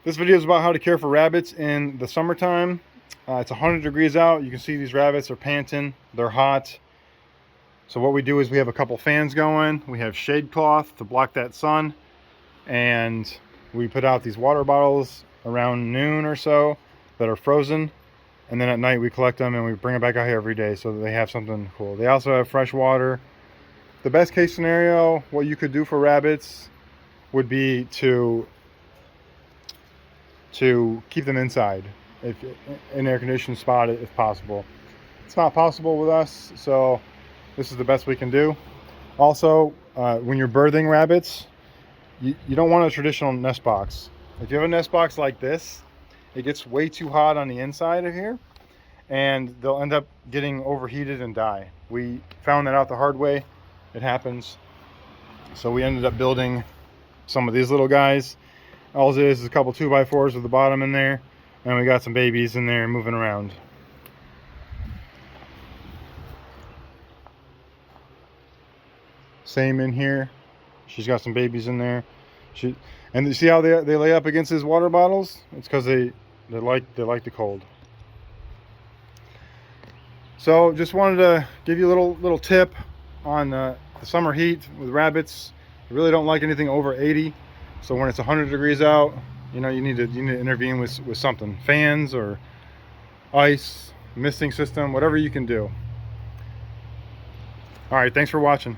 This video is about how to care for rabbits in the summertime. It's 100 degrees out. You can see these rabbits are panting. They're hot. So what we do is we have a couple fans going. We have shade cloth to block that sun. And we put out these water bottles around noon or so that are frozen. And then at night we collect them and we bring them back out here every day so that they have something cool. They also have fresh water. The best case scenario, what you could do for rabbits would be to keep them inside, if in air conditioned spot if possible. It's not possible with us, so this is the best we can do. Also, when you're birthing rabbits, you don't want a traditional nest box. If you have a nest box like this, it gets way too hot on the inside of here and they'll end up getting overheated and die. We found that out the hard way. It happens. So we ended up building some of these little guys. All it is a couple 2x4s with the bottom in there, and we got some babies in there moving around. Same in here. She's got some babies in there. And you see how they lay up against his water bottles? It's because they like the cold. So just wanted to give you a little tip on the summer heat with rabbits. They really don't like anything over 80. So when it's 100 degrees out, you need to intervene with something, fans or ice, misting system, whatever you can do. All right, thanks for watching.